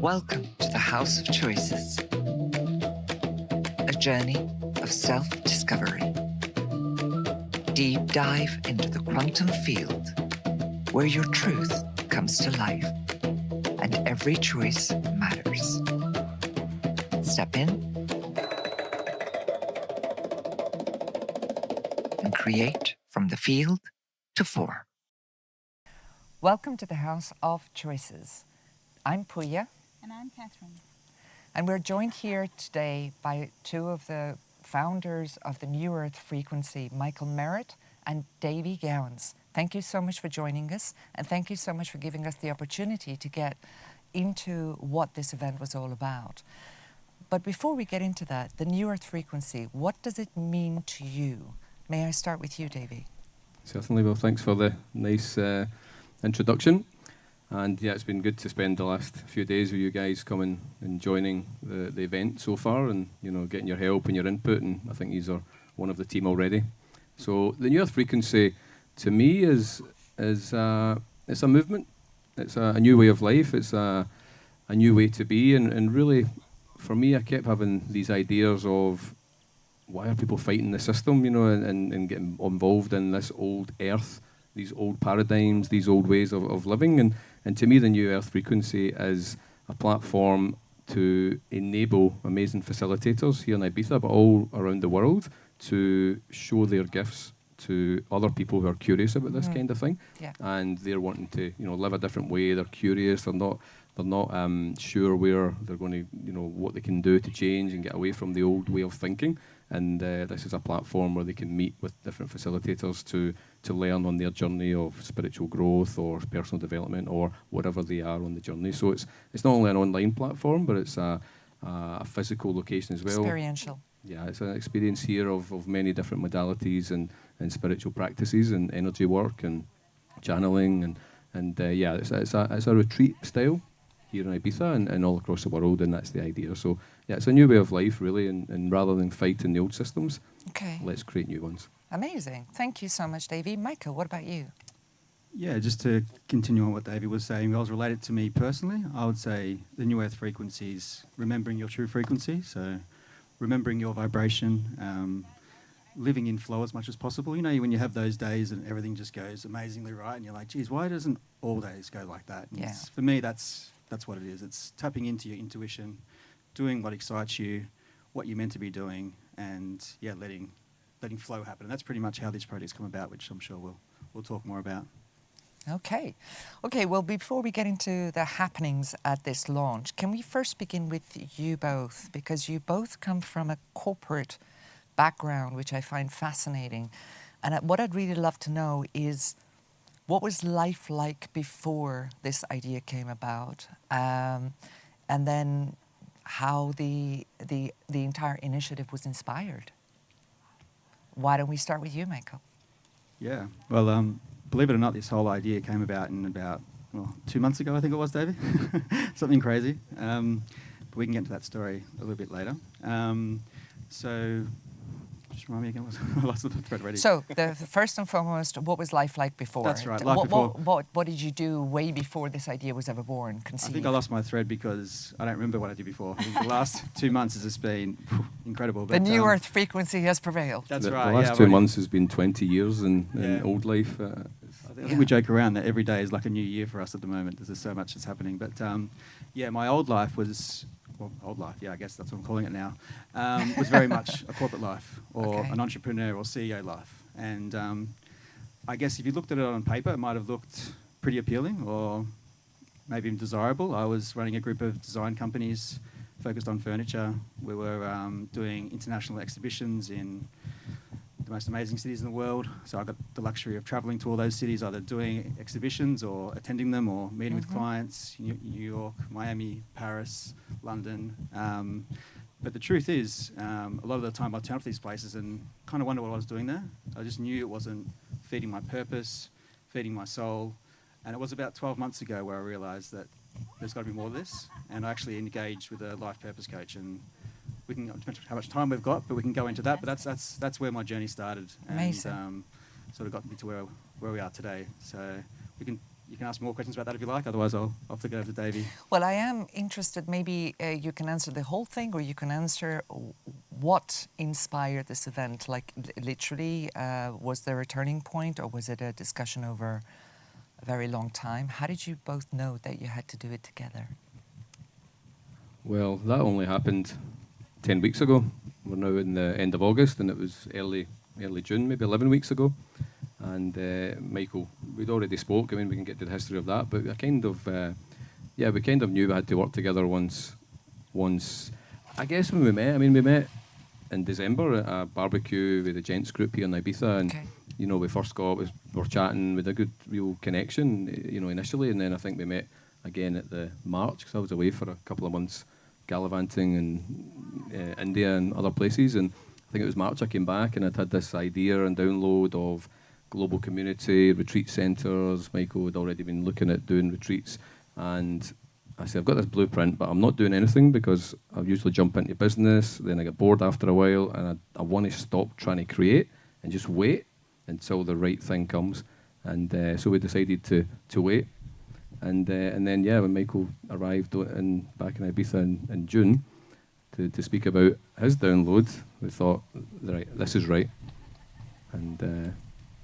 Welcome to the House of Choices, a journey of self-discovery. Deep dive into the quantum field, where your truth comes to life and every choice matters. Step in and create from the field to form. Welcome to the House of Choices. I'm Pooya. And I'm Catherine. And we're joined here today by two of the founders of the New Earth Frequency, Michael Merritt and Davie Gowans. Thank you so much for joining us, and thank you so much for giving us the opportunity to get into what this event was all about. But before we get into that, the New Earth Frequency, what does it mean to you? May I start with you, Davie? Certainly. Well, thanks for the nice introduction. And yeah, it's been good to spend the last few days with you guys coming and joining the event so far, and getting your help and your input. And I think these are one of the team already. So the New Earth Frequency, to me, is it's a movement. It's a new way of life. It's a new way to be. And really, for me, I kept having these ideas of why are people fighting the system, and getting involved in this old earth, these old paradigms, these old ways of living. And to me, the New Earth Frequency is a platform to enable amazing facilitators here in Ibiza, but all around the world, to show their gifts to other people who are curious about this kind of thing. Yeah. And they're wanting to, live a different way. They're curious. They're not sure where they're going to, what they can do to change and get away from the old way of thinking. And this is a platform where they can meet with different facilitators to learn on their journey of spiritual growth or personal development or whatever they are on the journey. So it's not only an online platform, but it's a physical location as well. Experiential. Yeah, it's an experience here of many different modalities and spiritual practices and energy work and channeling and it's a retreat style here in Ibiza and all across the world, and that's the idea. So yeah, it's a new way of life really, and rather than fighting the old systems, let's create new ones. Amazing. Thank you so much, Davie. Michael, what about you? Yeah, just to continue on what Davie was saying, I was related to me personally. I would say the New Earth Frequency is remembering your true frequency, so remembering your vibration, living in flow as much as possible. When you have those days and everything just goes amazingly right, and you're like, geez, why doesn't all days go like that? Yeah. For me, that's what it is. It's tapping into your intuition, doing what excites you, what you're meant to be doing, and letting flow happen. And that's pretty much how this project's come about, which I'm sure we'll talk more about. Okay. Well, before we get into the happenings at this launch, can we first begin with you both? Because you both come from a corporate background, which I find fascinating. And what I'd really love to know is, what was life like before this idea came about? And then how the entire initiative was inspired? Why don't we start with you, Michael? Yeah. Well, believe it or not, this whole idea came about in about 2 months ago, I think it was, Davie. Something crazy. But we can get into that story a little bit later. So, just remind me again, I lost the thread already. So, the first and foremost, what was life like before? That's right, life before. What did you do way before this idea was ever born, conceived? I think I lost my thread because I don't remember what I did before. I think the last 2 months has just been incredible. The New Earth Frequency has prevailed. That's right. The last 2 months has been 20 years in old life. I think we joke around that every day is like a new year for us at the moment. There's so much that's happening. But my old life was... Well, old life, I guess that's what I'm calling it now, was very much a corporate life or an entrepreneur or CEO life. And I guess if you looked at it on paper, it might have looked pretty appealing or maybe even desirable. I was running a group of design companies focused on furniture. We were doing international exhibitions in the most amazing cities in the world. So I got the luxury of traveling to all those cities, either doing exhibitions or attending them or meeting with clients, New York, Miami, Paris, London. But the truth is, a lot of the time I'd turn up to these places and kind of wonder what I was doing there. I just knew it wasn't feeding my purpose, feeding my soul. And it was about 12 months ago where I realised that there's got to be more to this. And I actually engaged with a life purpose coach, and we can, depends how much time we've got, but we can go into that. But that's where my journey started. Amazing. And sort of got me to where we are today. So you you can ask more questions about that if you like. Otherwise, I'll flick it over to Davie. Well, I am interested. Maybe you can answer the whole thing, or you can answer what inspired this event. Like literally, was there a turning point, or was it a discussion over a very long time? How did you both know that you had to do it together? Well, that only happened 10 weeks ago. We're now in the end of August, and it was early June, maybe 11 weeks ago. And Michael, we'd already spoke. I mean, we can get to the history of that, but we kind of knew we had to work together once. I guess when we met. I mean, we met in December at a barbecue with the gents group here in Ibiza, and we first we were chatting with a good, real connection, initially, and then I think we met again at the March because I was away for a couple of months gallivanting in India and other places, and I think it was March I came back and I'd had this idea and download of global community, retreat centres. Michael had already been looking at doing retreats, and I said, I've got this blueprint, but I'm not doing anything because I usually jump into business, then I get bored after a while, and I want to stop trying to create and just wait until the right thing comes. And so we decided to wait. And then, when Michael arrived back in Ibiza in June to speak about his download, we thought, right, this is right. And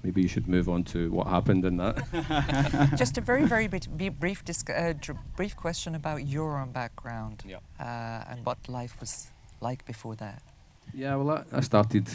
maybe you should move on to what happened in that. Just a very, very brief question about your own background and what life was like before that. Yeah, well, I started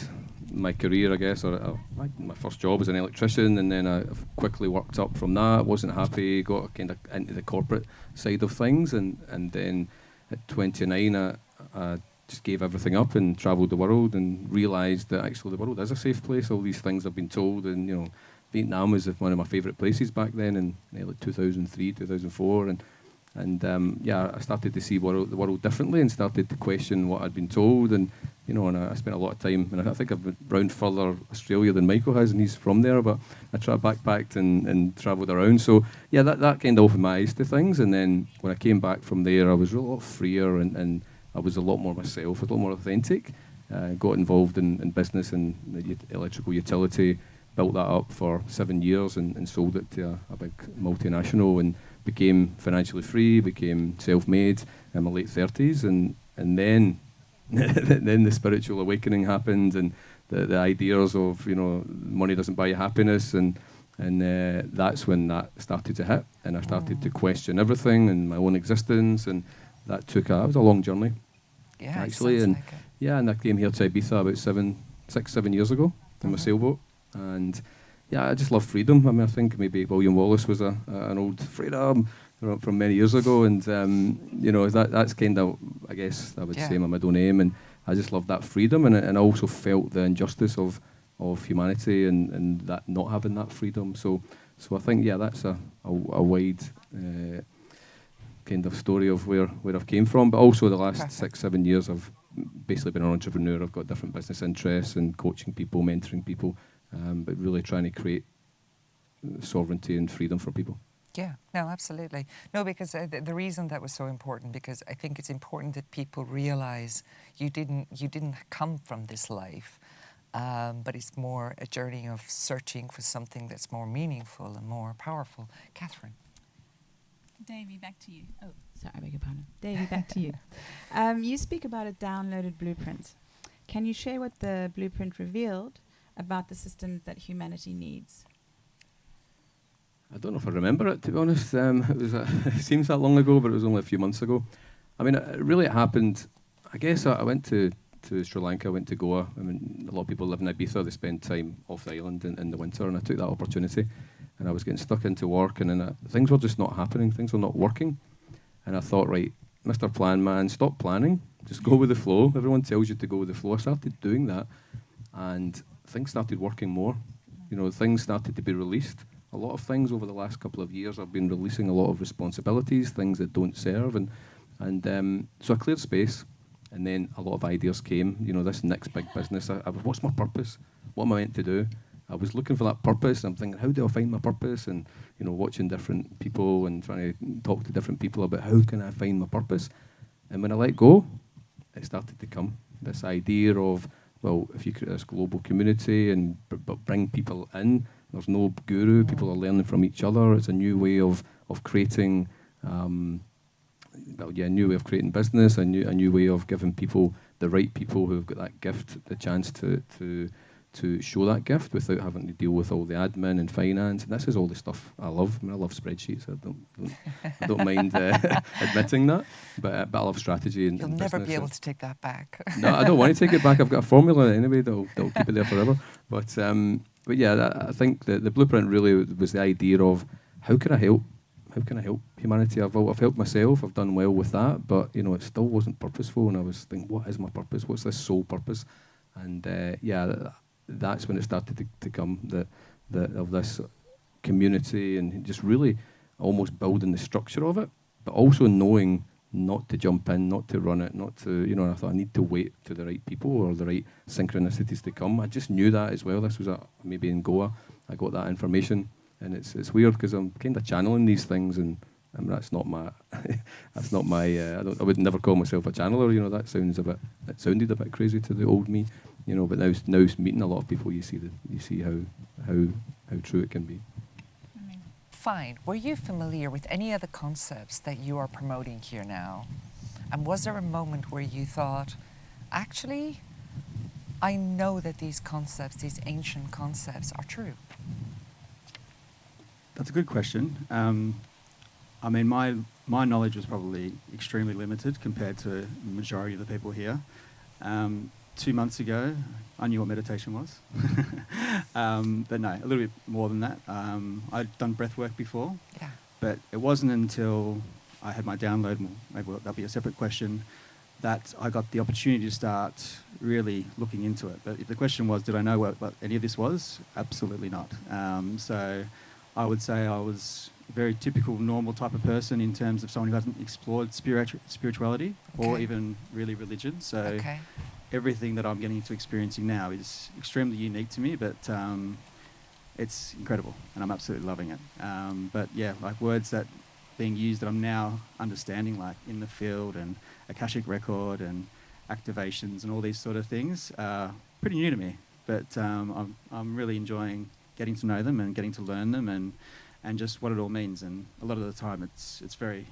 my career, I guess, my first job as an electrician, and then I quickly worked up from that. Wasn't happy, got kind of into the corporate side of things, and then at 29, I just gave everything up and travelled the world and realised that actually the world is a safe place. All these things I've been told, and Vietnam was one of my favourite places back then in like 2003, 2004, and I started to see the world differently and started to question what I'd been told, and I spent a lot of time, and I think I've been around further Australia than Michael has, and he's from there, but I backpacked and travelled around. So yeah, that kind of opened my eyes to things, and then when I came back from there, I was a lot freer, and I was a lot more myself, a lot more authentic. Got involved in business and the electrical utility, built that up for 7 years and sold it to a big multinational, and became financially free, became self-made in my late 30s, and then then the spiritual awakening happened, and the ideas of money doesn't buy you happiness, and that's when that started to hit, and I started to question everything and my own existence, and that it was a long journey, actually, and and I came here to Ibiza about 6-7 years ago in my sailboat, and I just love freedom. I mean, I think maybe William Wallace was an old freedom from many years ago, and that's kind of, I guess I would say, my middle name, and I just love that freedom, and I also felt the injustice of humanity and that not having that freedom. So I think that's a wide kind of story of where I've came from, but also the last 6-7 years I've basically been an entrepreneur. I've got different business interests and coaching people, mentoring people, but really trying to create sovereignty and freedom for people. Yeah, no, absolutely. No, because the reason that was so important, because I think it's important that people realise you didn't come from this life, but it's more a journey of searching for something that's more meaningful and more powerful. Catherine. Davie, back to you. Oh, sorry, I beg your pardon. Davie, back to you. You speak about a downloaded blueprint. Can you share what the blueprint revealed about the systems that humanity needs? I don't know if I remember it, to be honest. It seems that long ago, but it was only a few months ago. I mean, it happened. I guess I went to Sri Lanka, I went to Goa. I mean, a lot of people live in Ibiza, they spend time off the island in the winter, and I took that opportunity. And I was getting stuck into work, and then things were just not happening, things were not working. And I thought, right, Mr. Plan Man, stop planning, just go with the flow. Everyone tells you to go with the flow. I started doing that, and things started working more. Things started to be released. A lot of things over the last couple of years, I've been releasing a lot of responsibilities, things that don't serve, and so I cleared space, and then a lot of ideas came. This next big business, what's my purpose? What am I meant to do? I was looking for that purpose, and I'm thinking, how do I find my purpose? And watching different people and trying to talk to different people about how can I find my purpose. And when I let go, it started to come. This idea of, well, if you create this global community and bring people in There's no guru. People are learning from each other. It's a new way of creating, a new way of creating business, a new way of giving people, the right people who've got that gift, the chance to show that gift without having to deal with all the admin and finance. And this is all the stuff I love. I mean, I love spreadsheets. I don't mind admitting that. But I love strategy and You'll business. never be able to take that back. No, I don't want to take it back. I've got a formula anyway that'll keep it there forever. But yeah, I think the blueprint really was the idea of how can I help? How can I help humanity? I've helped myself. I've done well with that, but it still wasn't purposeful. And I was thinking, what is my purpose? What's this sole purpose? And that's when it started to come of this community and just really almost building the structure of it, but also knowing not to jump in, not to run it, not to, I thought I need to wait to the right people or the right synchronicities to come. I just knew that as well. This was maybe in Goa. I got that information, and it's weird because I'm kind of channeling these things, and that's not my, I would never call myself a channeler. That sounded a bit crazy to the old me. But now meeting a lot of people, you see how true it can be. Fine. Were you familiar with any other concepts that you are promoting here now? And was there a moment where you thought, actually, I know that these concepts, these ancient concepts, are true? That's a good question. I mean, my knowledge was probably extremely limited compared to the majority of the people here. 2 months ago, I knew what meditation was. But no, a little bit more than that. I'd done breath work before, but it wasn't until I had my download, maybe that'll be a separate question, that I got the opportunity to start really looking into it. But if the question was, did I know what any of this was? Absolutely not. So I would say I was a very typical, normal type of person in terms of someone who hasn't explored spirituality or even really religion. So everything that I'm getting into experiencing now is extremely unique to me, but it's incredible, and I'm absolutely loving it. But yeah, like words that being used that I'm now understanding, like in the field and Akashic record and activations and all these sort of things, are pretty new to me. But I'm really enjoying getting to know them and getting to learn them and just what it all means. And a lot of the time, it's very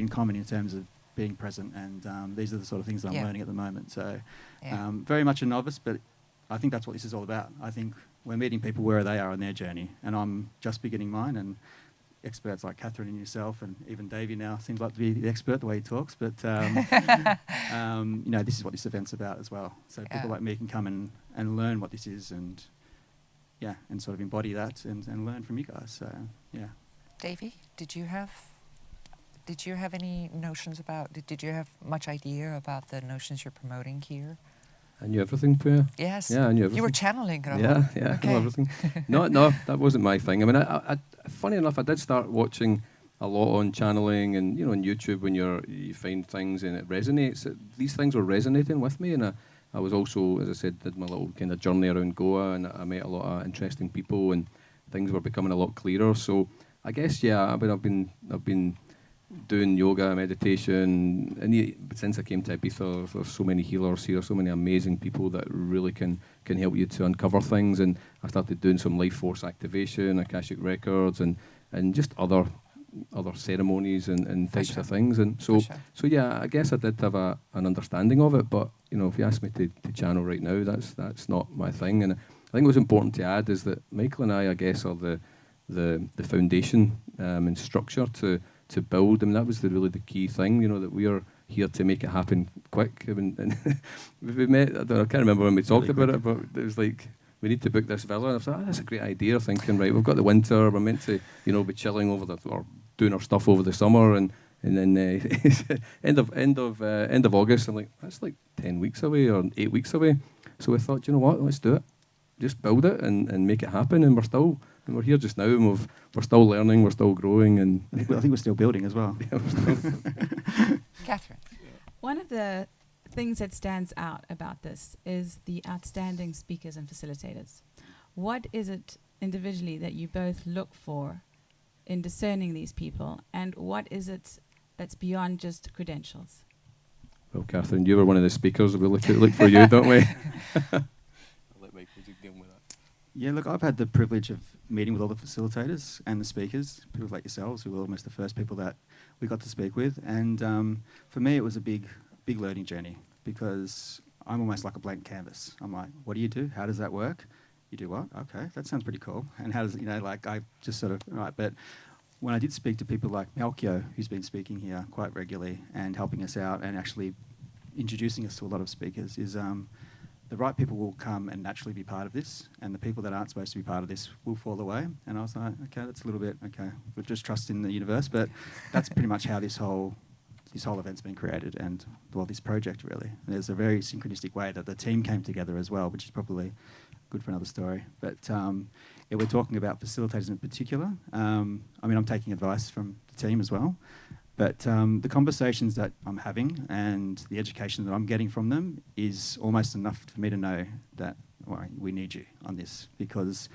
in common in terms of being present, and these are the sort of things that I'm learning at the moment. So very much a novice, but I think that's what this is all about. I think we're meeting people where they are on their journey, and I'm just beginning mine, and experts like Catherine and yourself, and even Davie now seems like to be the expert the way he talks, but this is what this event's about as well. So people like me can come and learn what this is, and sort of embody that and learn from you guys. So Davie, did you have any notions about, did you have much idea about the notions you're promoting here? I knew everything, Pooya. Yes. Yeah, I knew everything. You were channeling, Rahul. Yeah, I know everything. No, that wasn't my thing. I mean, I funny enough, I did start watching a lot on channeling and, on YouTube when you find things and it resonates. These things were resonating with me, and I was also, as I said, did my little kind of journey around Goa, and I met a lot of interesting people, and things were becoming a lot clearer. So I guess, I've been doing yoga, meditation, and since I came to Ibiza, there's so many healers here, so many amazing people that really can help you to uncover things. And I started doing some life force activation, Akashic records, and just other ceremonies and types of things. And so I guess I did have an understanding of it. But if you ask me to channel right now, that's not my thing. And I think what's important to add is that Michael and I guess, are the foundation and structure to build. I mean, that was really the key thing, that we are here to make it happen quick. And we met, I can't remember when we talked about it, but it was like, we need to book this villa. And I was like, that's a great idea. Thinking, right, we've got the winter, we're meant to, be chilling or doing our stuff over the summer, and then end of August, I'm like, that's like 10 weeks away or 8 weeks away. So we thought, you know what, let's do it. Just build it and make it happen. And we're here just now, and we're still learning, we're still growing, and I think we're still building as well. Catherine. One of the things that stands out about this is the outstanding speakers and facilitators. What is it individually that you both look for in discerning these people, and what is it that's beyond just credentials? Well, Catherine, you were one of the speakers. We look for you, don't we? I'll let Michael deal with that. Yeah, look, I've had the privilege of meeting with all the facilitators and the speakers, people like yourselves, who were almost the first people that we got to speak with. And for me, it was a big learning journey, because I'm almost like a blank canvas. I'm like, what do you do? How does that work? You do what? Okay, that sounds pretty cool. And how does it, like I just sort of, right. But when I did speak to people like Malkio, who's been speaking here quite regularly and helping us out and actually introducing us to a lot of speakers, is the right people will come and naturally be part of this, and the people that aren't supposed to be part of this will fall away. And I was like, okay, that's a little bit, okay, we'll just trust in the universe. But that's pretty much how this whole event's been created, and well, this project really. And there's a very synchronistic way that the team came together as well, which is probably good for another story. But yeah, we're talking about facilitators in particular. I mean, I'm taking advice from the team as well. But the conversations that I'm having and the education that I'm getting from them is almost enough for me to know that, well, we need you on this, because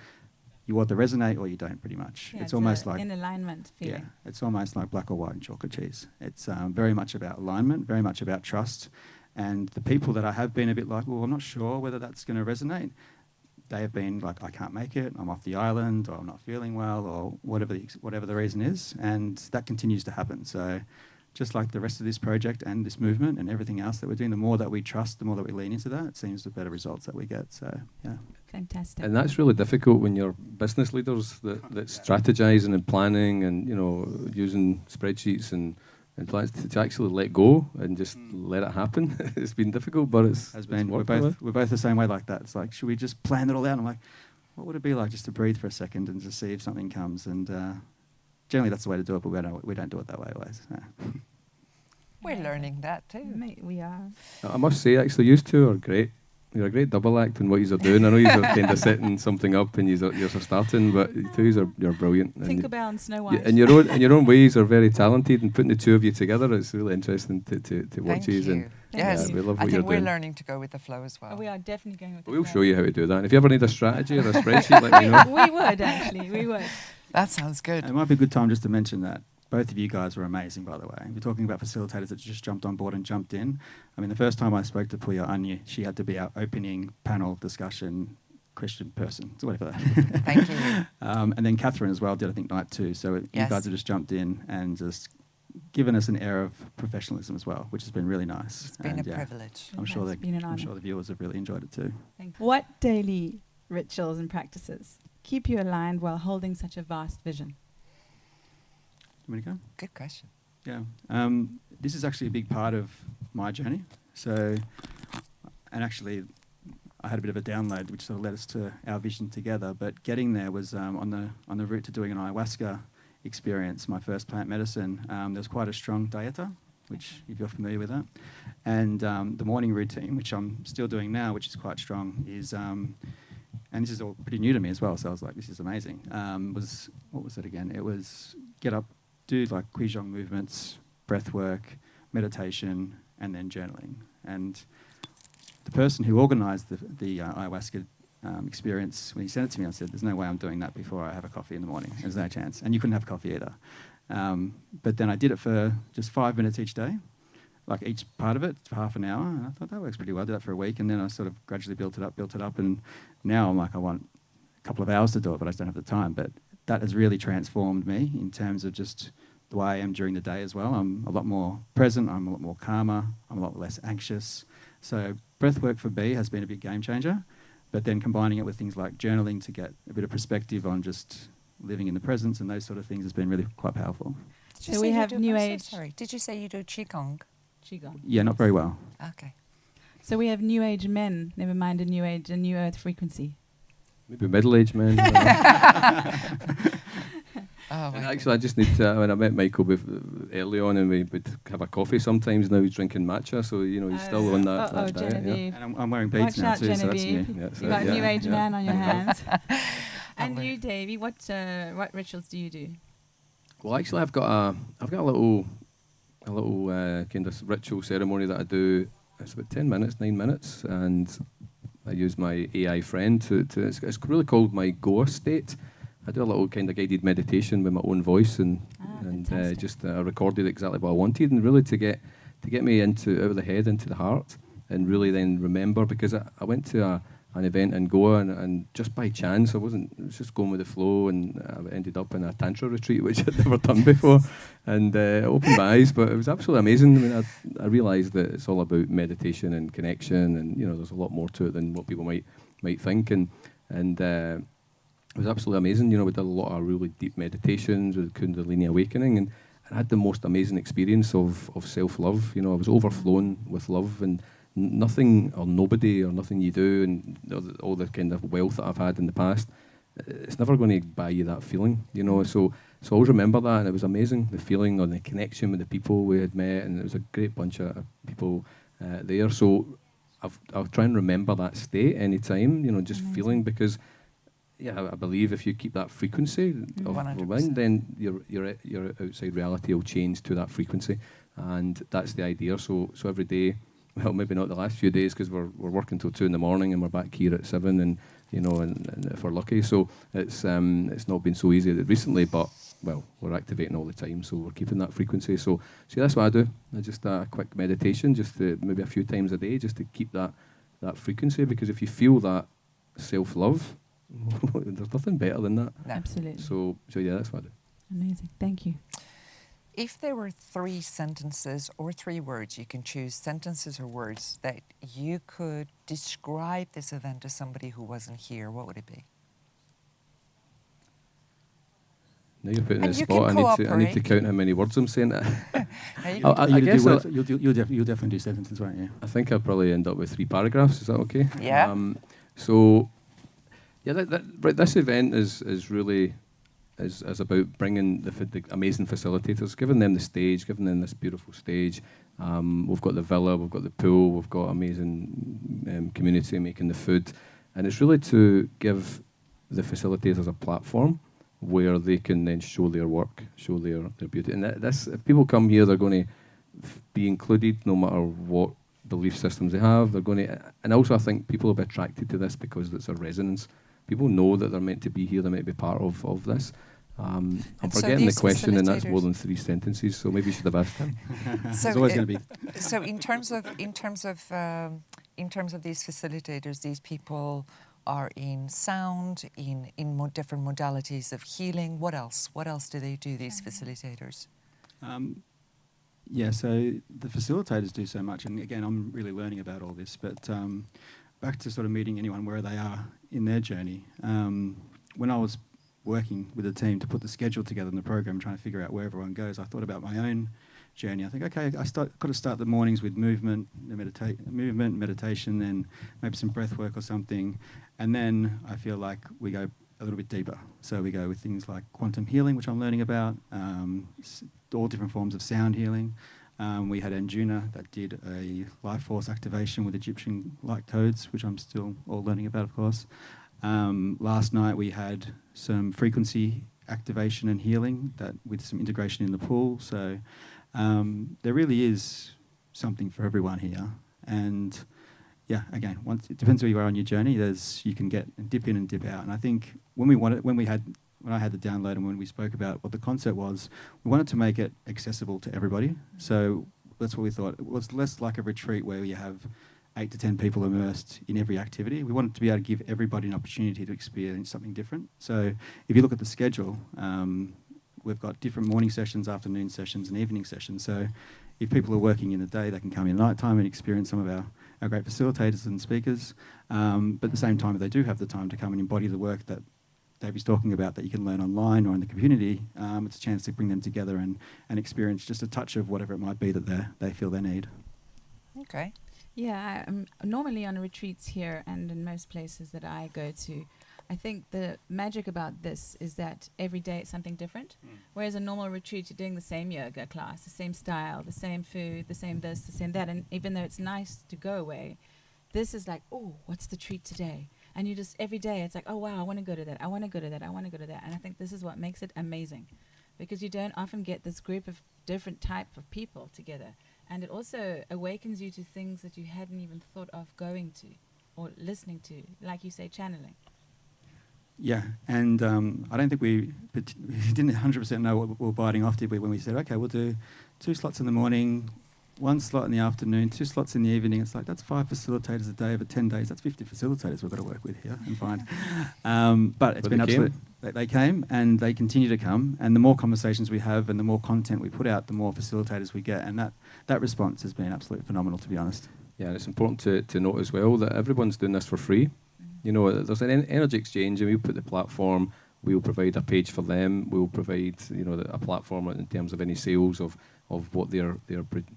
you either resonate or you don't, pretty much. Yeah, it's almost like in alignment feeling. Yeah, it's almost like black or white and chocolate cheese. It's very much about alignment, very much about trust. And the people that I have been a bit like, well, I'm not sure whether that's going to resonate, they have been like, I can't make it, I'm off the island, or I'm not feeling well, or whatever the reason is, and that continues to happen. So just like the rest of this project and this movement and everything else that we're doing, the more that we trust, the more that we lean into that, it seems the better results that we get. So, yeah. Fantastic. And that's really difficult when you're business leaders that strategizing and planning and, using spreadsheets and plans to actually let go and just let it happen. It's been difficult, but we're both the same way like that. It's like, should we just plan it all out? And I'm like, what would it be like just to breathe for a second and just see if something comes? And generally that's the way to do it, but we don't do it that way always. No. We're learning that too. Mate, we are. I must say, actually, you two are great. You're a great double act in what you're doing. I know you're kind of setting something up and you're starting, but you're brilliant. Tinkerbell and Snow White. In your own ways, are very talented, and putting the two of you together, it's really interesting to watch you. And yes, we love what I you're think we're doing. learning to go with the flow as well. We are definitely going with the We'll flow. show you how to do that. And if you ever need a strategy or a spreadsheet, let me know. We would, actually. We would. That sounds good. It might be a good time just to mention that both of you guys were amazing, by the way. We're talking about facilitators that just jumped on board and jumped in. I mean, the first time I spoke to Pooya, I knew she had to be our opening panel discussion Christian person, so whatever. Thank you. And then Catherine as well did, I think, night two. So you guys have just jumped in and just given us an air of professionalism as well, which has been really nice. It's been a privilege. I'm sure the viewers have really enjoyed it too. What daily rituals and practices keep you aligned while holding such a vast vision? You want me to go? Good question. Yeah. This is actually a big part of my journey. So, and actually, I had a bit of a download, which sort of led us to our vision together. But getting there was on the route to doing an ayahuasca experience, my first plant medicine. There was quite a strong dieta, which if you're familiar with that, and the morning routine, which I'm still doing now, which is quite strong, is and this is all pretty new to me as well. So I was like, this is amazing. What was it again? It was get up, do like Qigong movements, breath work, meditation, and then journaling. And the person who organised the ayahuasca experience, when he sent it to me, I said, there's no way I'm doing that before I have a coffee in the morning. There's no chance. And you couldn't have coffee either. But then I did it for just 5 minutes each day, like each part of it for half an hour. And I thought that works pretty well. I did that for a week. And then I sort of gradually built it up. And now I'm like, I want a couple of hours to do it, but I just don't have the time. But that has really transformed me in terms of just the way I am during the day as well. I'm a lot more present. I'm a lot more calmer. I'm a lot less anxious. So breathwork for me has been a big game changer. But then combining it with things like journaling to get a bit of perspective on just living in the presence and those sort of things has been really quite powerful. So we have New Age. Sorry, did you say you do Qigong? Qigong. Yeah, not very well. Okay. So we have New Age men, never mind a New Age, a New Earth frequency. Maybe middle-aged men. And actually, I just need to. When I met Michael early on, and we would have a coffee sometimes. Now he's drinking matcha, so he's still on that. Oh, that diet, Genevieve. And I'm wearing beads Watch now out, too, so that's Genevieve. new. You've got a New Age man on your hands. And Oh, you, Davey, what rituals do you do? Well, actually, I've got a little kind of ritual ceremony that I do. It's about 9 minutes, and I use my AI friend to it's really called my Goa state. I do a little kind of guided meditation with my own voice, and just I recorded exactly what I wanted, and really to get me out of the head into the heart, and really then remember, because I went to an event in Goa, and just by chance, I was just going with the flow, and I ended up in a Tantra retreat, which I'd never done before, and it opened my eyes, but it was absolutely amazing. I mean, I realised that it's all about meditation and connection, and, you know, there's a lot more to it than what people might think, and it was absolutely amazing. You know, we did a lot of really deep meditations with Kundalini awakening, and I had the most amazing experience of self-love. You know, I was overflowing with love, and nothing or nobody or nothing you do and all the kind of wealth that I've had in the past, it's never going to buy you that feeling, you know. So I always remember that, and it was amazing, the feeling and the connection with the people we had met, and it was a great bunch of people there. So I'll try and remember that state anytime, you know, just feeling, because I believe if you keep that frequency of mind, then your outside reality will change to that frequency, and that's the idea. So every day, well, maybe not the last few days, because we're working till 2 a.m, and we're back here at 7, and you know, and if we're lucky. So it's not been so easy recently, but well, we're activating all the time, so we're keeping that frequency. So that's what I do. I just a quick meditation, just maybe a few times a day, just to keep that frequency, because if you feel that self-love, there's nothing better than that. No. Absolutely. So yeah, that's what I do. Amazing. Thank you. If there were 3 sentences or 3 words, you can choose sentences or words that you could describe this event to somebody who wasn't here, what would it be? Now you're putting me in the spot. I need to count how many words I'm saying. I guess you'll definitely do sentences, won't you? I think I'll probably end up with 3 paragraphs. Is that okay? Yeah. So, yeah, this event is really is about bringing the amazing facilitators, giving them the stage, giving them this beautiful stage. We've got the villa, we've got the pool, we've got amazing community making the food, and it's really to give the facilitators a platform where they can then show their work, show their beauty. And if people come here, they're going to be included no matter what belief systems they have. They're going to, and also I think people will be attracted to this because it's a resonance. People know that they're meant to be here, they're meant to be part of this. I'm forgetting the question, and that's more than 3 sentences, so maybe you should have asked him. So, it's always going to be. So in terms of these facilitators, these people are in sound, in different modalities of healing. What else? What else do they do, these facilitators? Yeah, so the facilitators do so much, and again, I'm really learning about all this, but back to sort of meeting anyone where they are in their journey. When I was working with a team to put the schedule together in the program, trying to figure out where everyone goes, I thought about my own journey. I think, okay, got to start the mornings with movement, meditation, then maybe some breath work or something, and then I feel like we go a little bit deeper. So we go with things like quantum healing, which I'm learning about, all different forms of sound healing. We had Anjuna that did a life force activation with Egyptian light codes, which I'm still all learning about, of course. Last night we had some frequency activation and healing that with some integration in the pool. So there really is something for everyone here. And yeah, again, it depends where you are on your journey. You can dip in and dip out. And I think when I had the download and when we spoke about what the concept was, we wanted to make it accessible to everybody. So that's what we thought. It was less like a retreat where you have 8 to 10 people immersed in every activity. We wanted to be able to give everybody an opportunity to experience something different. So if you look at the schedule, we've got different morning sessions, afternoon sessions, and evening sessions. So if people are working in the day, they can come in at night time and experience some of our great facilitators and speakers. But at the same time, if they do have the time to come and embody the work that Davie's talking about that you can learn online or in the community, it's a chance to bring them together and experience just a touch of whatever it might be that they feel they need. Okay. Yeah, I'm normally on retreats here and in most places that I go to. I think the magic about this is that every day it's something different. Whereas a normal retreat, you're doing the same yoga class, the same style, the same food, the same this, the same that. And even though it's nice to go away, this is like, oh, what's the treat today? And you just, every day, it's like, oh, wow, I want to go to that. I want to go to that. I want to go to that. And I think this is what makes it amazing, because you don't often get this group of different type of people together. And it also awakens you to things that you hadn't even thought of going to or listening to, like you say, channeling. Yeah, and I don't think we didn't 100% know what we were biting off, did we, when we said, okay, we'll do 2 slots in the morning, 1 slot in the afternoon, 2 slots in the evening. It's like, that's 5 facilitators a day over 10 days. That's 50 facilitators we've got to work with here and find. But it's been absolute. They came and they continue to come. And the more conversations we have and the more content we put out, the more facilitators we get. And that response has been absolutely phenomenal, to be honest. Yeah, and it's important to note as well that everyone's doing this for free. You know, there's an energy exchange, and we'll put the platform, we'll provide a page for them, we'll provide, you know, a platform in terms of any sales of what they're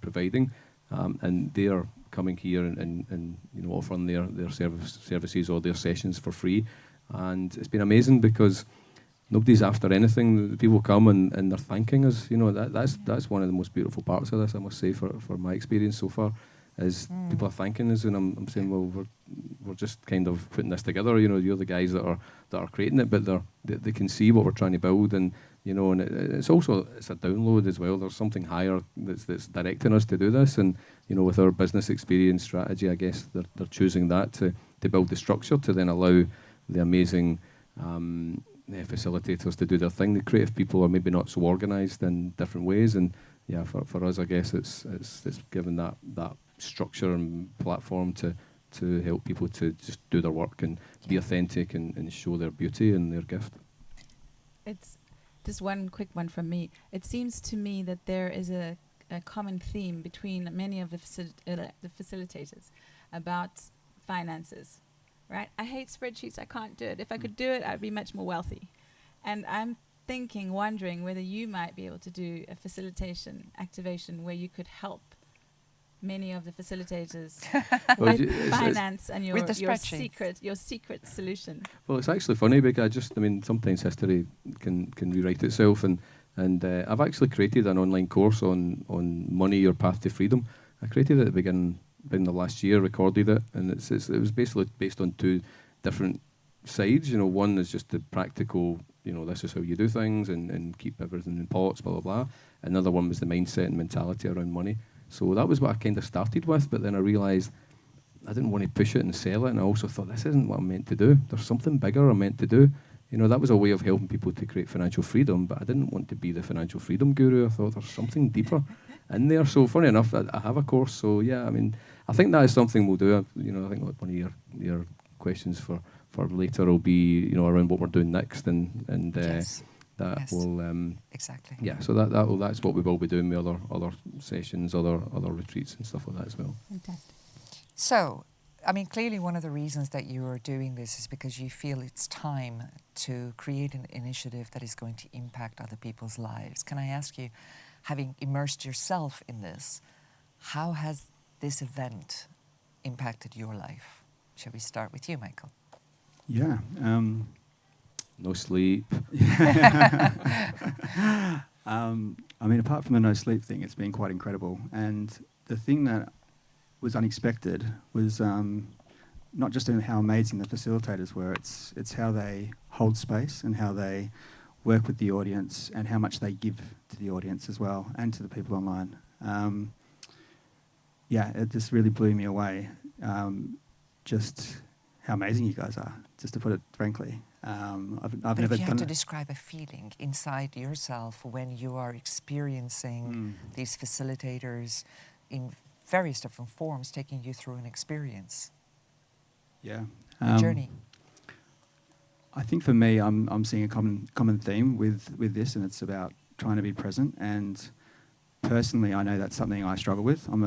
providing, and they are coming here and you know, offering their services or their sessions for free. And it's been amazing because nobody's after anything. People come and they're thanking us. You know, that's one of the most beautiful parts of this, I must say, for my experience so far, is people are thanking us, and I'm saying, well, we're just kind of putting this together. You know, you're the guys that are creating it, but they can see what we're trying to build, and you know, and it's a download as well. There's something higher that's directing us to do this, and you know, with our business experience strategy, I guess they're choosing that to build the structure to then allow the amazing facilitators to do their thing. The creative people are maybe not so organised in different ways, and yeah, for us, I guess it's given that structure and platform to help people to just do their work and be authentic and show their beauty and their gift. It's just one quick one from me. It seems to me that there is a common theme between many of the facilitators about finances, right? I hate spreadsheets. I can't do it. If I could do it, I'd be much more wealthy. And I'm wondering whether you might be able to do a facilitation activation where you could help many of the facilitators with finance and your secret solution. Well, it's actually funny because sometimes history can rewrite itself, and I've actually created an online course on money, your path to freedom. I created it at the beginning of last year, recorded it, and it was basically based on 2 different sides. You know, one is just the practical, you know, this is how you do things and keep everything in pots, blah, blah, blah. Another one was the mindset and mentality around money. So that was what I kind of started with, but then I realised I didn't want to push it and sell it, and I also thought, this isn't what I'm meant to do. There's something bigger I'm meant to do. You know, that was a way of helping people to create financial freedom, but I didn't want to be the financial freedom guru. I thought there's something deeper in there. So funny enough, I have a course. So yeah, I think that is something we'll do. You know, I think one of your questions for later will be, you know, around what we're doing next, and yes. That will exactly. Yeah, so that's what we will be doing with other sessions, other retreats and stuff like that as well. Fantastic. So, clearly one of the reasons that you are doing this is because you feel it's time to create an initiative that is going to impact other people's lives. Can I ask you, having immersed yourself in this, how has this event impacted your life? Shall we start with you, Michael? Yeah. No sleep. Apart from the no sleep thing, it's been quite incredible. And the thing that was unexpected was not just in how amazing the facilitators were, it's how they hold space and how they work with the audience and how much they give to the audience as well and to the people online. It just really blew me away. Just how amazing you guys are, just to put it frankly. I've never if you done had to describe a feeling inside yourself when you are experiencing these facilitators in various different forms, taking you through an experience, a journey. I think for me, I'm seeing a common theme with this, and it's about trying to be present. And personally, I know that's something I struggle with. I'm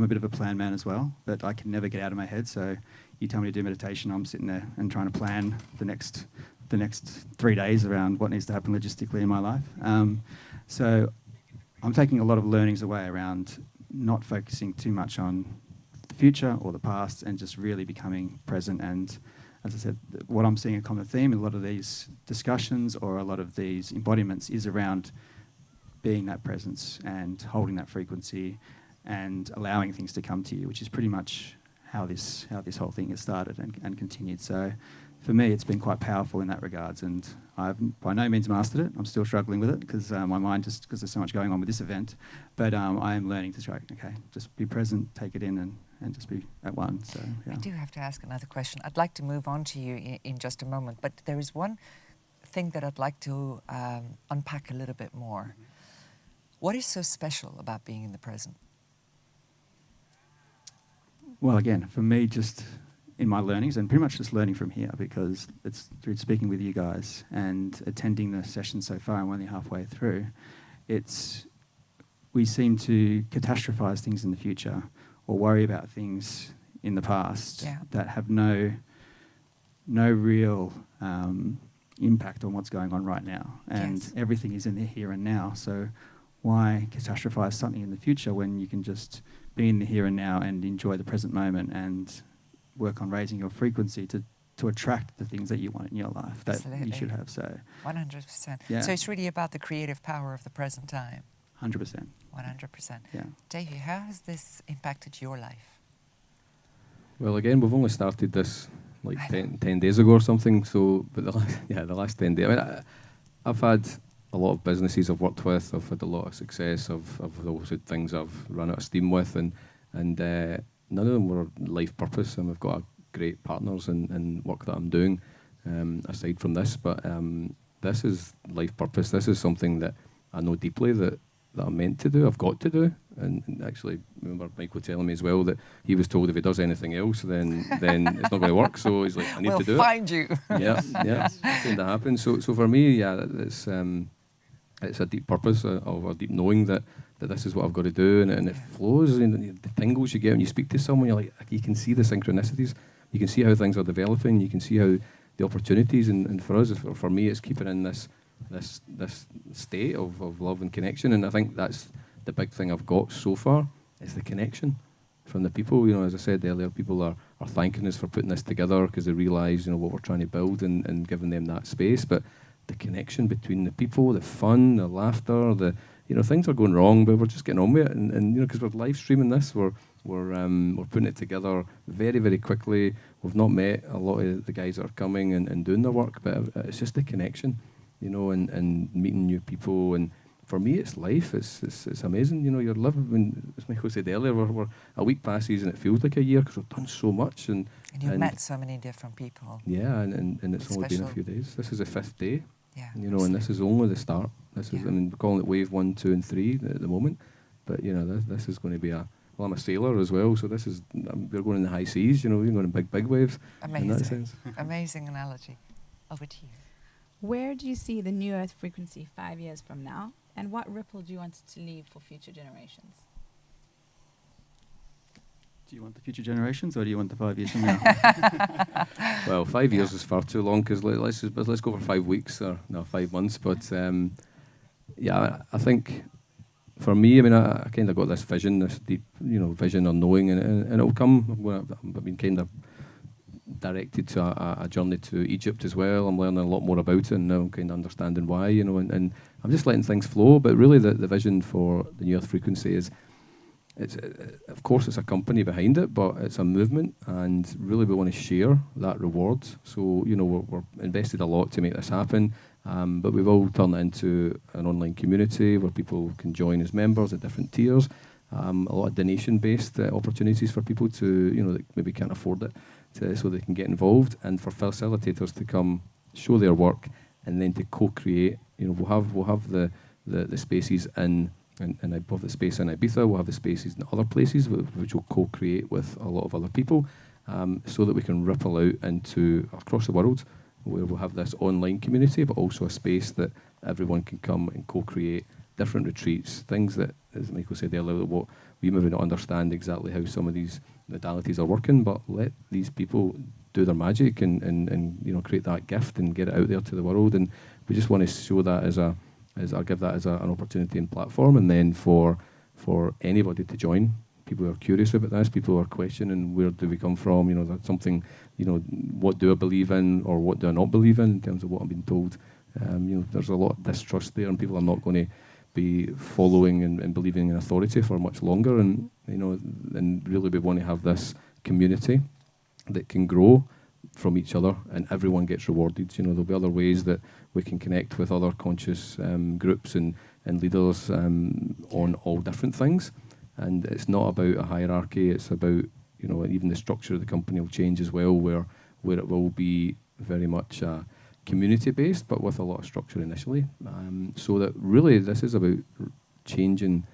a bit of a plan man as well, but I can never get out of my head. So you tell me to do meditation, I'm sitting there and trying to plan the next 3 days around what needs to happen logistically in my life. So I'm taking a lot of learnings away around not focusing too much on the future or the past and just really becoming present. And as I said, what I'm seeing a common theme in a lot of these discussions or a lot of these embodiments is around being that presence and holding that frequency and allowing things to come to you, which is pretty much how this whole thing has started and continued. So for me, it's been quite powerful in that regards, and I've by no means mastered it. I'm still struggling with it because my mind, just because there's so much going on with this event, but I am learning to try, just be present, take it in and just be at one. So yeah. I do have to ask another question. I'd like to move on to you in just a moment, but there is one thing that I'd like to unpack a little bit more. What is so special about being in the present? Well, again, for me, just in my learnings, and pretty much just learning from here, because it's through speaking with you guys and attending the session so far, I'm only halfway through, we seem to catastrophize things in the future or worry about things in the past that have no real impact on what's going on right now. And everything is in the here and now. So why catastrophize something in the future when you can just be in the here and now and enjoy the present moment and work on raising your frequency to attract the things that you want in your life that you should have. So 100%. Yeah. So it's really about the creative power of the present time. 100%. 100%. Yeah. Davey, how has this impacted your life? Well, again, we've only started this like 10 days ago or something. So, but the last 10 days. I mean, I've had a lot of businesses I've worked with. I've had a lot of success. I've also had things I've run out of steam with, and none of them were life purpose. And we've got great partners in work that I'm doing aside from this. But this is life purpose. This is something that I know deeply that I'm meant to do. I've got to do. And actually, remember Michael telling me as well that he was told if he does anything else, then it's not going to work. So he's like, I need to do it. We'll find you. Yeah, it's going to happen. So for me, yeah, it's a deep purpose of a deep knowing that this is what I've got to do, and it flows. And the tingles you get when you speak to someone, you're like, you can see the synchronicities. You can see how things are developing. You can see how the opportunities. And for us, for me, it's keeping in this state of love and connection. And I think that's the big thing I've got so far is the connection from the people. You know, as I said earlier, people are thanking us for putting this together because they realise, you know, what we're trying to build and giving them that space. But the connection between the people, the fun, the laughter, things are going wrong, but we're just getting on with it. And you know, because we're live streaming this, we're putting it together very, very quickly. We've not met a lot of the guys that are coming and doing their work, but it's just the connection, you know, and meeting new people. And for me, it's life. It's amazing. You know, you're living. As Michael said earlier, we're a week passes and it feels like a year because we've done so much. And you've met so many different people. Yeah, and it's only been a few days. This is the 5th day. Yeah, you know, and this is only the start. This is, I mean, we're calling it wave 1, 2, and 3 at the moment. But you know, this is going to be I'm a sailor as well, so we're going in the high seas. You know, we're going in big waves. Amazing. In that sense. Amazing analogy. Over to you. Where do you see the New Earth frequency 5 years from now, and what ripple do you want it to leave for future generations? Do you want the future generations, or do you want the 5 years from now? Well, 5 years is far too long, because let's go for 5 weeks or 5 months. But yeah, I think for me, I mean, I kind of got this vision, this deep, you know, vision or knowing, and it'll come. I've been kind of directed to a journey to Egypt as well. I'm learning a lot more about it, and now I'm kind of understanding why, you know, and I'm just letting things flow. But really, the vision for the New Earth frequency is, of course, it's a company behind it, but it's a movement, and really we want to share that reward. So, you know, we're invested a lot to make this happen, but we've all turned it into an online community where people can join as members at different tiers. A lot of donation-based opportunities for people to, you know, that maybe can't afford it, so they can get involved, and for facilitators to come show their work, and then to co-create. You know, we'll have the spaces in. And above the space in Ibiza, we'll have the spaces in other places which will co-create with a lot of other people, so that we can ripple out into across the world, where we'll have this online community, but also a space that everyone can come and co-create different retreats, things that, as Michael said earlier, what we maybe not understand exactly how some of these modalities are working, but let these people do their magic and you know, create that gift and get it out there to the world. And we just want to show that I'll give that as an opportunity and platform, and then for anybody to join. People who are curious about this, people who are questioning where do we come from, you know, that's something, you know, what do I believe in or what do I not believe in terms of what I'm being told. You know, there's a lot of distrust there, and people are not going to be following and believing in authority for much longer. And you know, and really we want to have this community that can grow from each other, and everyone gets rewarded. You know, there'll be other ways that we can connect with other conscious groups and leaders on all different things. And it's not about a hierarchy. It's about, you know, even the structure of the company will change as well, where it will be very much community-based, but with a lot of structure initially. So that really this is about changing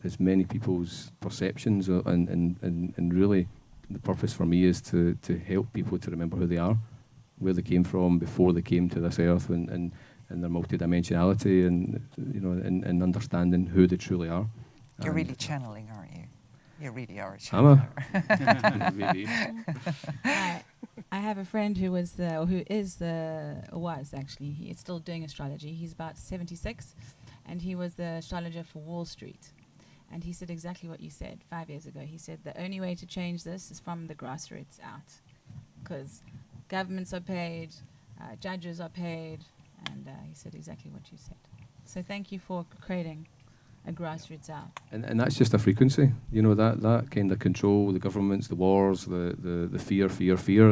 as many people's perceptions and really the purpose for me is to help people to remember who they are, where they came from before they came to this earth, and their multidimensionality, and and understanding who they truly are. You're really channeling, aren't you? You really are a I'm channeler. maybe. I have a friend who was actually, he's still doing astrology. He's about 76, and he was the astrologer for Wall Street. And he said exactly what you said 5 years ago. He said the only way to change this is from the grassroots out, because governments are paid, judges are paid, and he said exactly what you said. So thank you for creating a grassroots out. And that's just a frequency, that kind of control, the governments, the wars, the fear,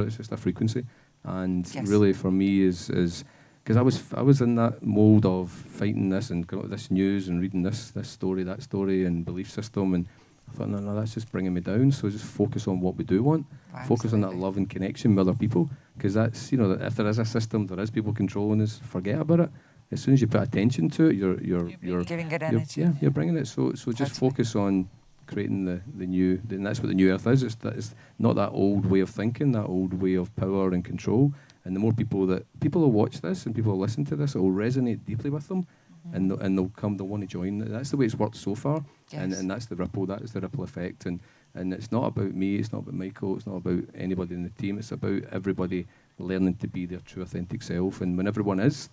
it's just a frequency. And yes. really for me is because I was in that mold of fighting this and this news and reading this story, that story and belief system, and I thought, no, that's just bringing me down. So just focus on what we do want, focus on that love and connection with other people, because that's, if there is a system, there is people controlling us, forget about it. As soon as you put attention to it, you're giving it energy. You're bringing it. So just focus on creating the new, and that's what the new earth is. It's not that old way of thinking, that old way of power and control. And the more people will watch this and people will listen to this, it will resonate deeply with them, and they'll want to join. That's the way it's worked so far, yes. and that's the ripple. That is the ripple effect. And it's not about me. It's not about Michael. It's not about anybody in the team. It's about everybody learning to be their true, authentic self. And when everyone is,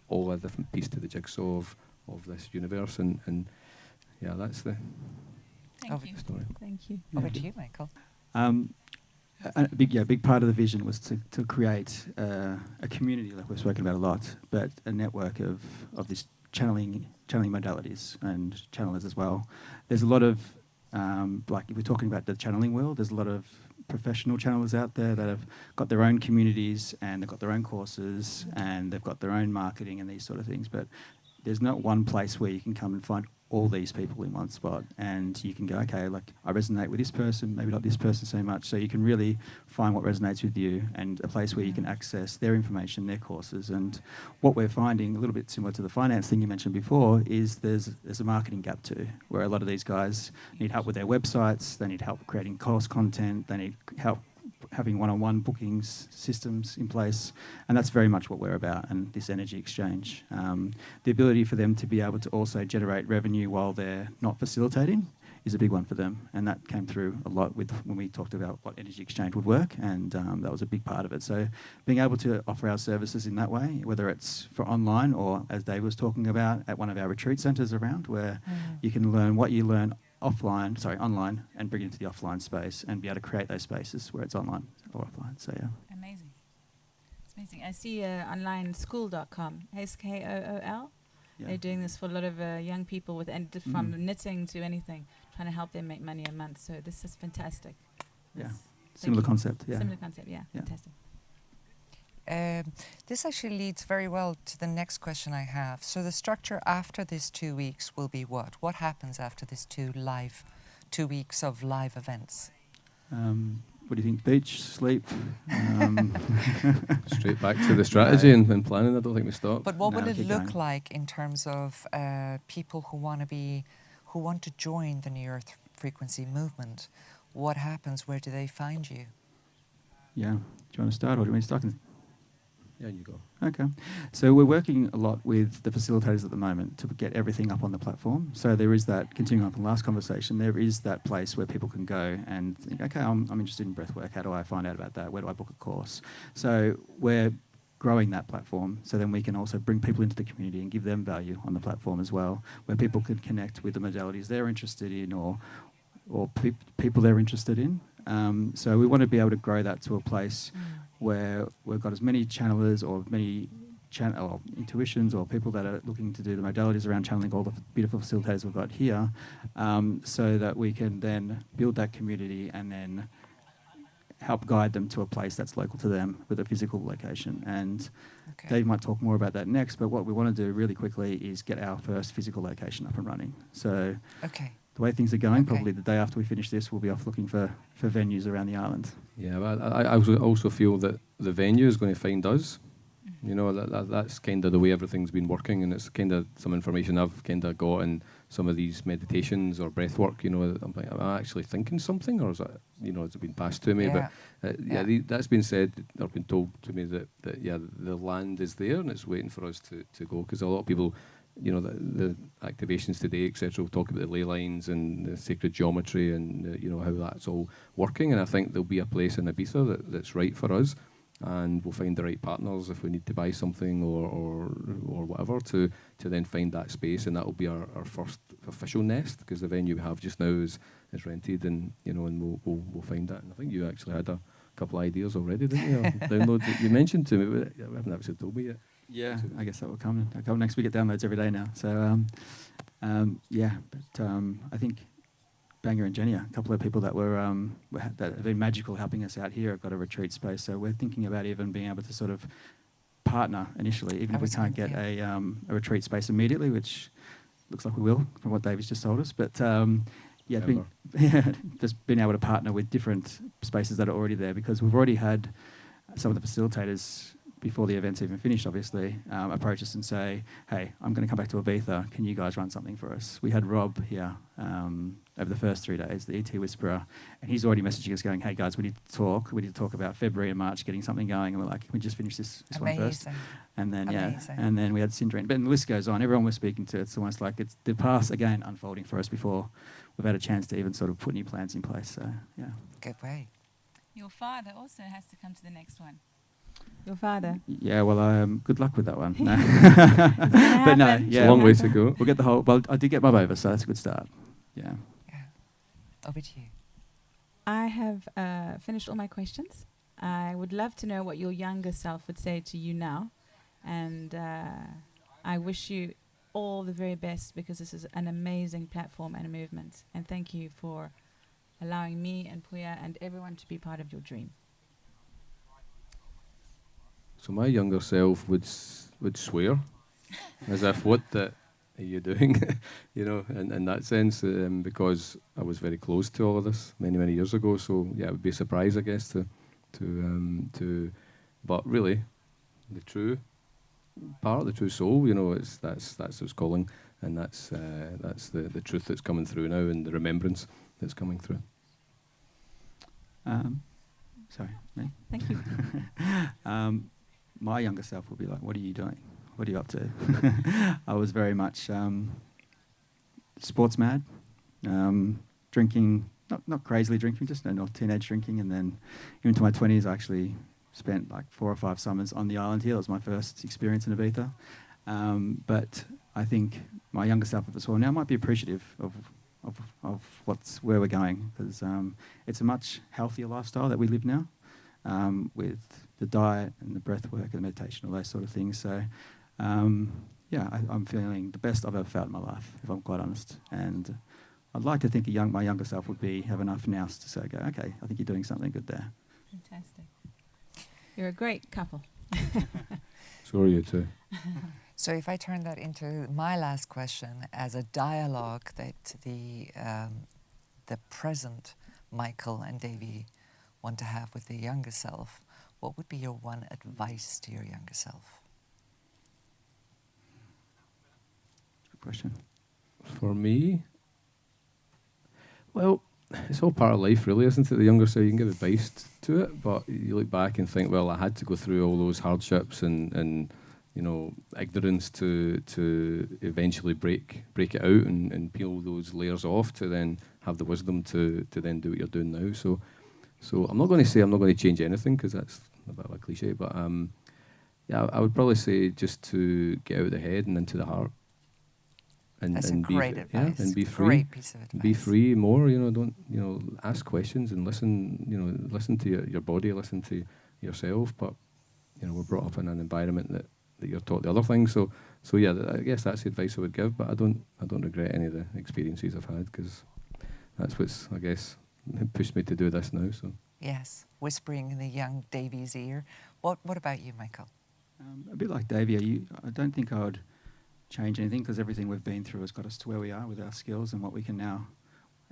all a different piece to the jigsaw of this universe. And yeah, that's the story. Thank you. Over to you, Michael. A big part of the vision was to create a community, like we've spoken about a lot, but a network of this channeling modalities and channelers as well. There's a lot of, like if we're talking about the channeling world, there's a lot of professional channelers out there that have got their own communities and they've got their own courses and they've got their own marketing and these sort of things, but there's not one place where you can come and find all these people in one spot, and you can go, okay, like I resonate with this person, maybe not this person so much, so you can really find what resonates with you, and a place where you can access their information, their courses. And what we're finding, a little bit similar to the finance thing you mentioned before, is there's a marketing gap too, where a lot of these guys need help with their websites, they need help creating course content, they need help having one-on-one bookings systems in place, and that's very much what we're about, and this energy exchange. The ability for them to be able to also generate revenue while they're not facilitating is a big one for them, and that came through a lot when we talked about what energy exchange would work, and that was a big part of it. So being able to offer our services in that way, whether it's for online or, as Dave was talking about, at one of our retreat centres around, where you can learn what you learn online, and bring it into the offline space and be able to create those spaces where it's online or offline. So yeah. Amazing. It's amazing. I see online school.com, SKOOL. Yeah. They're doing this for a lot of young people with from knitting to anything, trying to help them make money a month. So this is fantastic. Yeah. Similar concept. Yeah. Similar concept. Yeah. Fantastic. This actually leads very well to the next question I have. So the structure after this 2 weeks will be what? What happens after this 2 weeks of live events? What do you think? Beach, sleep? Straight back to the strategy and planning. I don't think we stop. But what would it look like in terms of people who want to join the New Earth Frequency movement? What happens? Where do they find you? Yeah. Do you want to start, or do you want me to start? Yeah, you go. Okay. So we're working a lot with the facilitators at the moment to get everything up on the platform. So there is that, continuing on from the last conversation, there is that place where people can go and think, okay, I'm interested in breathwork. How do I find out about that? Where do I book a course? So we're growing that platform, so then we can also bring people into the community and give them value on the platform as well, where people can connect with the modalities they're interested in or people they're interested in. So we want to be able to grow that to a place where we've got as many channelers or many intuitions or people that are looking to do the modalities around channeling, all the beautiful facilitators we've got here, so that we can then build that community and then help guide them to a place that's local to them with a physical location. And Dave might talk more about that next, but what we want to do really quickly is get our first physical location up and running. So the way things are going, probably the day after we finish this, we'll be off looking for venues around the island. Yeah, but I also feel that the venue is going to find us. You know, that's kind of the way everything's been working, and it's kind of some information I've kind of got and some of these meditations or breath work, I'm like, am I actually thinking something, or is that, has it been passed to me? Yeah. But that's been said, or been told to me that the land is there and it's waiting for us to go, because a lot of people, the activations today, etc., will talk about the ley lines and the sacred geometry and how that's all working. And I think there'll be a place in Ibiza that's right for us, and we'll find the right partners if we need to buy something or whatever to then find that space, and that will be our first official nest, because the venue we have just now is rented, and and we'll find that. And I think you actually had a couple of ideas already, didn't you? Download that you mentioned to me, but you haven't actually told me yet. Yeah, I guess that will come. I'll come next week. Get downloads every day now. So I think Banger and Jenny, a couple of people that that have been magical helping us out here, have got a retreat space. So we're thinking about even being able to sort of partner initially, even if we can't get a retreat space immediately, which looks like we will from what David's just told us. But just being able to partner with different spaces that are already there, because we've already had some of the facilitators, before the event's even finished, obviously, approach us and say, hey, I'm going to come back to Ibiza. Can you guys run something for us? We had Rob here over the first 3 days, the ET Whisperer, and he's already messaging us going, hey, guys, we need to talk. We need to talk about February and March getting something going. And we're like, can we just finish this one first? And then, and then we had Sindrine. But the list goes on. Everyone we're speaking to, it's almost like it's the past, again, unfolding for us before we've had a chance to even sort of put new plans in place. So, yeah. Good way. Your father also has to come to the next one. Your father? Yeah, well, good luck with that one. No. But no, It's a long way to go. We'll get the whole... Well, I did get Mum over, so that's a good start. Yeah. Over to you. I have finished all my questions. I would love to know what your younger self would say to you now. And I wish you all the very best, because this is an amazing platform and a movement. And thank you for allowing me and Pooya and everyone to be part of your dream. So my younger self would swear, as if, what are you doing? In that sense, because I was very close to all of this many years ago. So yeah, it would be a surprise, I guess, but really, the true part, the true soul, that's its calling, and that's the truth that's coming through now, and the remembrance that's coming through. Sorry, me? Thank you. My younger self would be like, what are you doing? What are you up to? I was very much sports mad, drinking, not crazily drinking, just not teenage drinking. And then into my 20s, I actually spent like 4 or 5 summers on the island here. That was my first experience in Ibiza. But I think my younger self as well now might be appreciative of where we're going, because it's a much healthier lifestyle that we live now, with the diet and the breath work and the meditation, all those sort of things. So, I'm feeling the best I've ever felt in my life, if I'm quite honest. And I'd like to think my younger self would have enough nous to say, okay, I think you're doing something good there. Fantastic. You're a great couple. So are you too. So if I turn that into my last question as a dialogue that the present Michael and Davie want to have with their younger self, what would be your one advice to your younger self? Good question. For me, well, it's all part of life, really, isn't it? The younger self, you can give advice to it, but you look back and think, well, I had to go through all those hardships and ignorance to eventually break it out and peel those layers off to then have the wisdom to then do what you're doing now. So I'm not going to say I'm not going to change anything, because that's a bit of a cliche, but I would probably say just to get out of the head and into the heart. That's a great advice. Yeah, and be free. Great piece of advice. Be free more. Don't ask questions and listen. Listen to your body. Listen to yourself. But we're brought up in an environment that you're taught the other things. So yeah, I guess that's the advice I would give. But I don't regret any of the experiences I've had, because that's what's, I guess, pushed me to do this now. So yes, whispering in the young Davie's ear. What about you, Michael? A bit like Davie, I don't think I would change anything, because everything we've been through has got us to where we are with our skills and what we can now,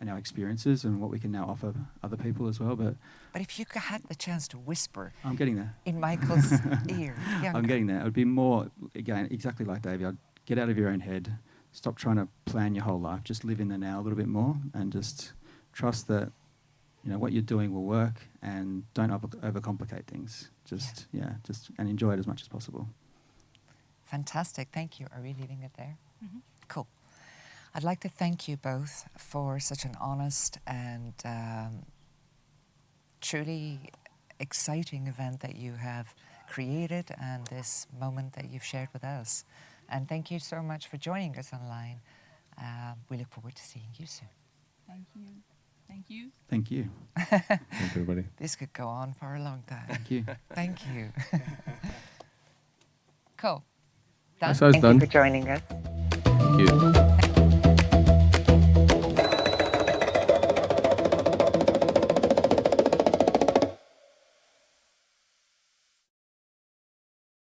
and our experiences and what we can now offer other people as well. But if you had the chance to whisper, I'm getting there, in Michael's ear. I'm getting there. It would be more, again, exactly like Davie. I'd get out of your own head, stop trying to plan your whole life. Just live in the now a little bit more, and just trust that, you know, what you're doing will work, and don't overcomplicate things. Just and enjoy it as much as possible. Fantastic. Thank you. Are we leaving it there? Mm-hmm. Cool. I'd like to thank you both for such an honest and truly exciting event that you have created, and this moment that you've shared with us. And thank you so much for joining us online. We look forward to seeing you soon. Thank you. Thank you. Thank you. Thank you, everybody. This could go on for a long time. Thank you. Thank you. Cool. That's us Thank done. you for joining us. Thank you.